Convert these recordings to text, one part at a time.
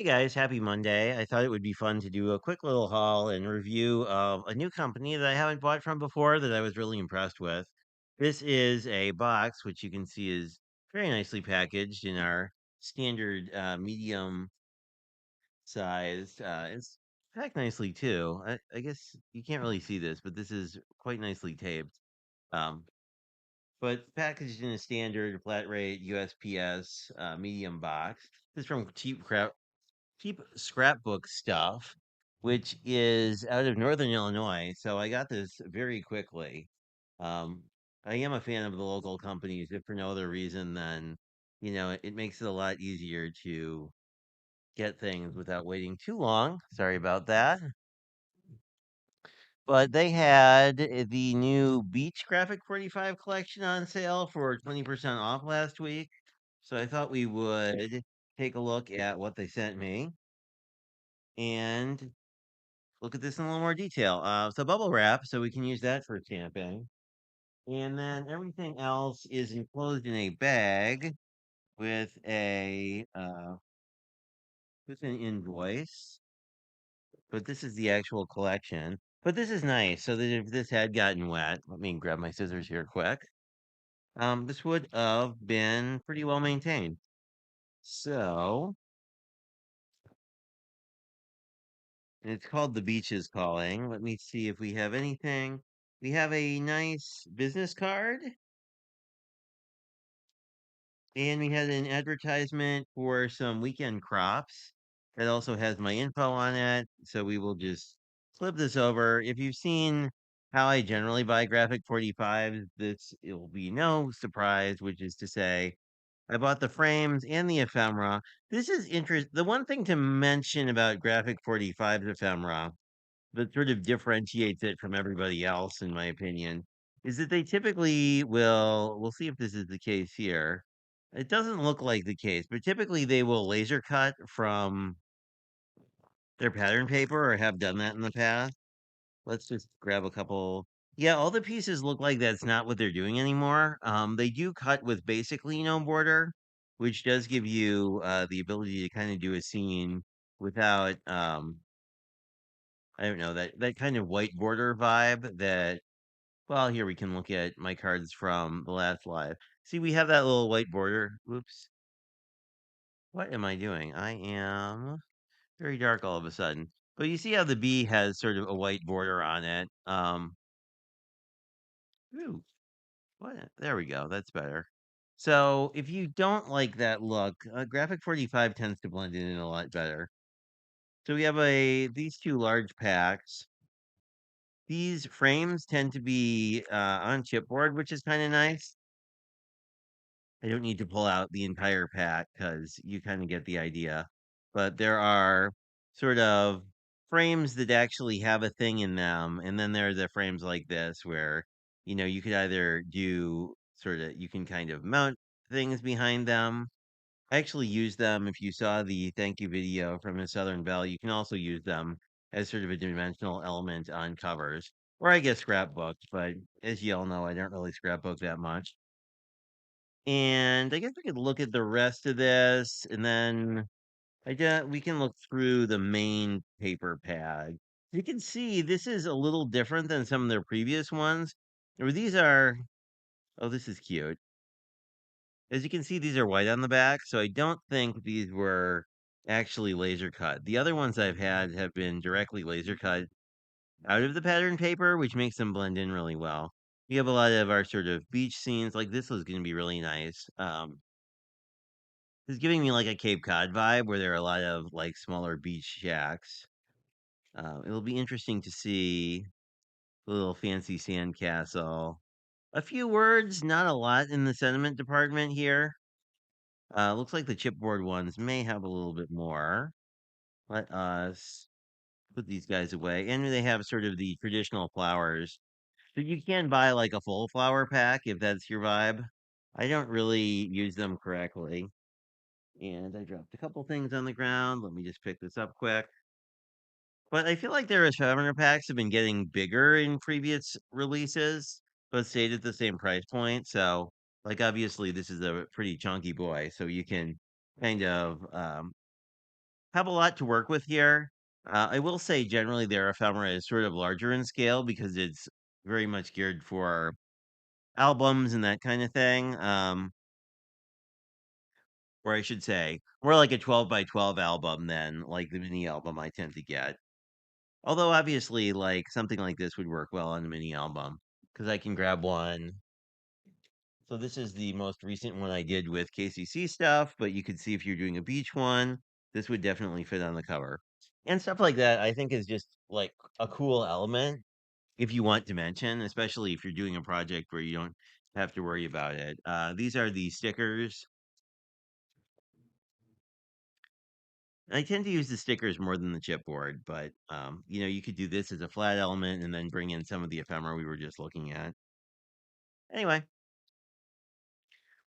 Hey guys, happy Monday. I thought it would be fun to do a quick little haul and review of a new company that I haven't bought from before that I was really impressed with. This is a box, which you can see is very nicely packaged in our standard medium sized. It's packed nicely too. I guess you can't really see this, but this is quite nicely taped. Um, but packaged in a standard flat rate USPS medium box. This is from cheap scrapbook stuff, which is out of Northern Illinois. So I got this very quickly. Um, I am a fan of the local companies, if for no other reason than, it makes it a lot easier to get things without waiting too long. Sorry about that. But they had the new Beach Graphic 45 collection on sale for 20% off last week. So I thought we would take a look at what they sent me. And look at this in a little more detail. So bubble wrap, so we can use that for stamping. And then everything else is enclosed in a bag with a with an invoice. But this is the actual collection. But this is nice. So that if this had gotten wet, let me grab my scissors here quick. This would have been pretty well maintained. So it's called The Beach is Calling. Let me see if we have anything. We have a nice business card. And we had an advertisement for some weekend crops that also has my info on it. So we will just flip this over. If you've seen how I generally buy graphic 45s, this it will be no surprise, which is to say, I bought the frames and the ephemera. This is interest. The one thing to mention about graphic 45's ephemera that sort of differentiates it from everybody else, in my opinion, is that they typically will. We'll see if this is the case here. It doesn't look like the case, but typically they will laser cut from their pattern paper or have done that in the past. Let's just grab a couple. Yeah, all the pieces look like that's not what they're doing anymore. They do cut with basically no border, which does give you the ability to kind of do a scene without I don't know, that kind of white border vibe that well, here we can look at my cards from the last live. See, we have that little white border. Whoops. What am I doing? I am very dark all of a sudden. But you see how the B has sort of a white border on it. Ooh, what? There we go. That's better. So if you don't like that look, Graphic 45 tends to blend in a lot better. So we have these two large packs. These frames tend to be on chipboard, which is kind of nice. I don't need to pull out the entire pack because you kind of get the idea. But there are sort of frames that actually have a thing in them, and then there are the frames like this where you could either do sort of you can kind of mount things behind them. I actually use them. If you saw the thank you video from a Southern Belle, you can also use them as sort of a dimensional element on covers, or I guess scrapbooks. But as you all know, I don't really scrapbook that much. And I guess we could look at the rest of this, and then we can look through the main paper pad. You can see this is a little different than some of their previous ones. Or these are, oh, this is cute. As you can see, these are white on the back, so I don't think these were actually laser cut. The other ones I've had have been directly laser cut out of the pattern paper, which makes them blend in really well. We have a lot of our sort of beach scenes, like this was going to be really nice. It's giving me like a Cape Cod vibe where there are a lot of like smaller beach shacks. It'll be interesting to see the little fancy sand castle. A few words, not a lot in the sentiment department here. Looks like the chipboard ones may have a little bit more. Let us put these guys away. And they have sort of the traditional flowers. So you can buy like a full flower pack if that's your vibe. I don't really use them correctly. And I dropped a couple things on the ground. Let me just pick this up quick. But I feel like their ephemera packs have been getting bigger in previous releases, but stayed at the same price point. So, like, obviously, this is a pretty chunky boy, so you can kind of have a lot to work with here. I will say generally their ephemera is sort of larger in scale because it's very much geared for albums and that kind of thing. Or I should say, more like a 12 by 12 album than like the mini album I tend to get. Although obviously, like something like this would work well on a mini album because I can grab one. So this is the most recent one I did with KCC stuff, but you could see if you're doing a beach one, this would definitely fit on the cover. And stuff like that, I think is just like a cool element if you want dimension, especially if you're doing a project where you don't have to worry about it. These are the stickers. I tend to use the stickers more than the chipboard, but you could do this as a flat element and then bring in some of the ephemera we were just looking at. Anyway,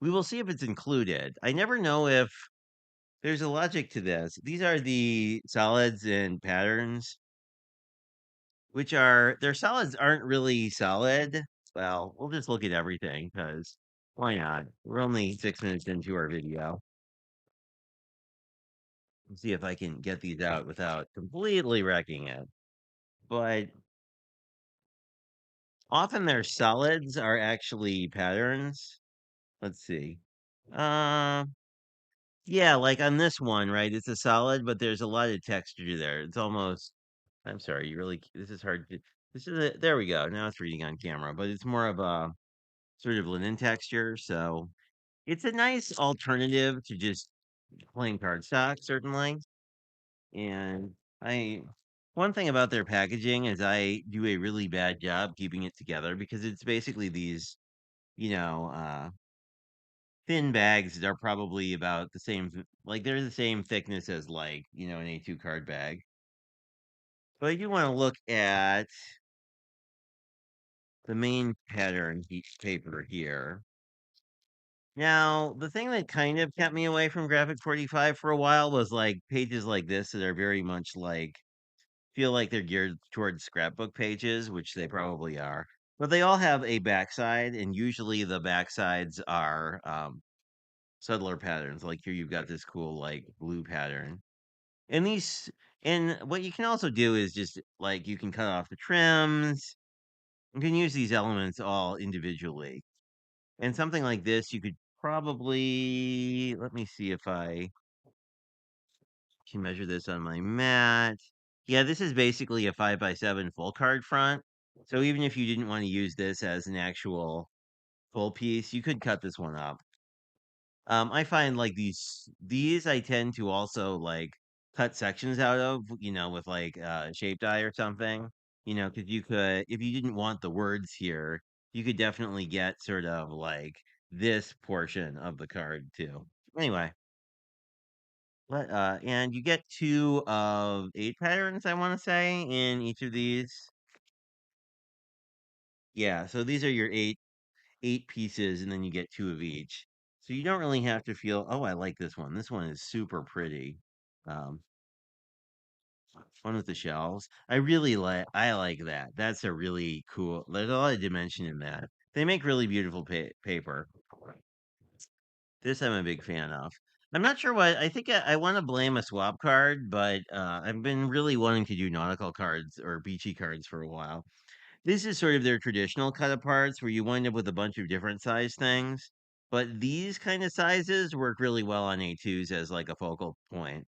we will see if it's included. I never know if there's a logic to this. These are the solids and patterns, which are their solids aren't really solid. Well, we'll just look at everything because why not? We're only 6 minutes into our video. Let's see if I can get these out without completely wrecking it. But often their solids are actually patterns. Let's see. Uh, yeah, like on this one, right? It's a solid, but there's a lot of texture there. It's almost, I'm sorry, this is hard to, there we go. Now it's reading on camera, but it's more of a sort of linen texture. So it's a nice alternative to just plain cardstock, certainly. And I, one thing about their packaging is I do a really bad job keeping it together because it's basically these, you know, uh, thin bags that are probably about the same, like they're the same thickness as like, an A2 card bag. But I do want to look at the main pattern paper here. Now, the thing that kind of kept me away from Graphic 45 for a while was like pages like this that are very much like feel like they're geared towards scrapbook pages, which they probably are. But they all have a backside, and usually the backsides are subtler patterns. Like here, you've got this cool like blue pattern, and these. And what you can also do is just like you can cut off the trims. You can use these elements all individually. And something like this, you could probably let me see if I can measure this on my mat. Yeah, this is basically a 5 by 7 full card front. So even if you didn't want to use this as an actual full piece, you could cut this one up. I find like these I tend to also like cut sections out of, with like shape die or something. Because you could, if you didn't want the words here, you could definitely get sort of like this portion of the card too. Anyway, and you get 2 of 8 patterns, I want to say, in each of these. Yeah, so these are your eight pieces, and then you get 2 of each. So you don't really have to feel, oh, I like this one. This one is super pretty. Um, One with the shelves. I like that. That's a really cool. There's a lot of dimension in that. They make really beautiful paper. This I'm a big fan of. I'm not sure what I think. I want to blame a swap card, but I've been really wanting to do nautical cards or beachy cards for a while. This is sort of their traditional cut aparts where you wind up with a bunch of different size things. But these kind of sizes work really well on A2s as like a focal point.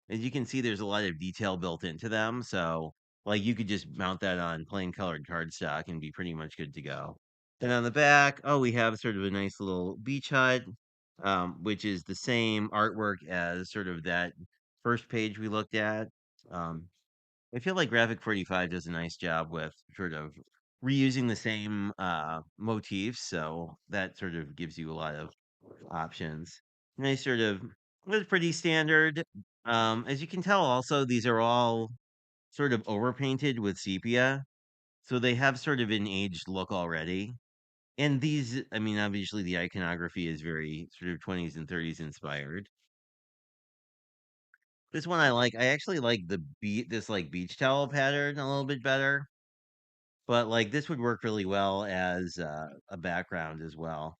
As you can see, there's a lot of detail built into them. So like you could just mount that on plain colored cardstock and be pretty much good to go. Then on the back, oh, we have sort of a nice little beach hut, which is the same artwork as sort of that first page we looked at. Um, I feel like Graphic 45 does a nice job with sort of reusing the same motifs, so that sort of gives you a lot of options. Nice sort of it's pretty standard. As you can tell, also these are all sort of overpainted with sepia, so they have sort of an aged look already. And these, I mean, obviously the iconography is very sort of 20s and 30s inspired. This one I like. I actually like this like beach towel pattern a little bit better. But like this would work really well as a background as well.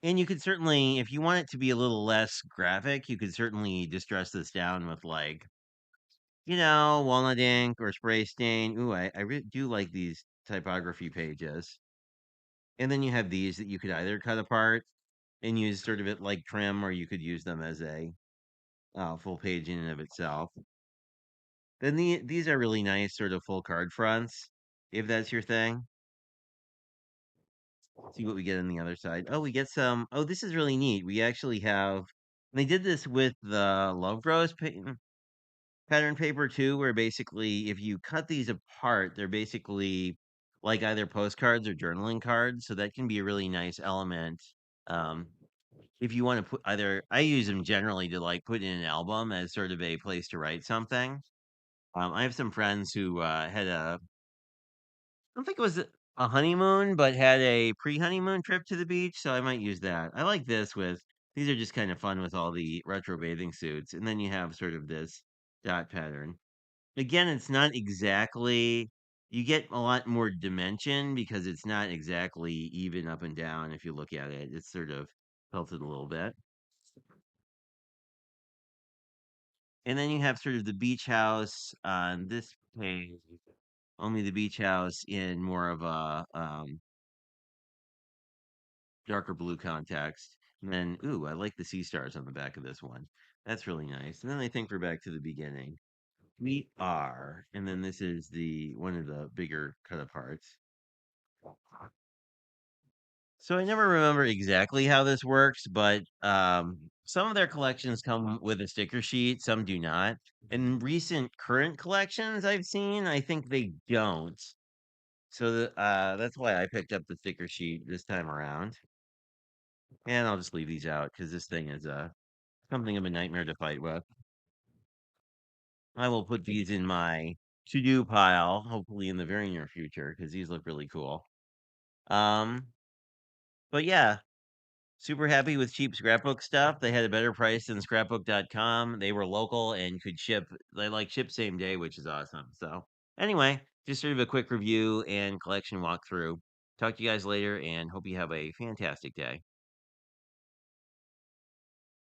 And you could certainly, if you want it to be a little less graphic, you could certainly distress this down with like, walnut ink or spray stain. Ooh, do like these typography pages. And then you have these that you could either cut apart and use sort of it like trim, or you could use them as a full page in and of itself. Then these are really nice, sort of full card fronts, if that's your thing. See what we get on the other side. Oh, we get some. Oh, this is really neat. We actually have. They did this with the Love Rose pattern paper too, where basically if you cut these apart, they're basically like either postcards or journaling cards. So that can be a really nice element. Um, if you want to put either, I use them generally to like put in an album as sort of a place to write something. I have some friends who had I don't think it was a honeymoon, but had a pre-honeymoon trip to the beach, so I might use that. I like this with these are just kind of fun with all the retro bathing suits, and then you have sort of this dot pattern. Again, it's not exactly you get a lot more dimension because it's not exactly even up and down if you look at it. It's sort of tilted a little bit. And then you have sort of the beach house on this page, only the beach house in more of a darker blue context. And then, ooh, I like the sea stars on the back of this one. That's really nice. And then I think we're back to the beginning. We are, and then this is the one of the bigger cut aparts. So I never remember exactly how this works, but some of their collections come with a sticker sheet, some do not. In recent current collections I've seen, I think they don't. So that's why I picked up the sticker sheet this time around. And I'll just leave these out because this thing is something of a nightmare to fight with. I will put these in my to-do pile, hopefully in the very near future, because these look really cool. Um, but yeah, super happy with cheap scrapbook stuff. They had a better price than scrapbook.com. They were local and could ship. They like ship same day, which is awesome. So anyway, just sort of a quick review and collection walkthrough. Talk to you guys later, and hope you have a fantastic day.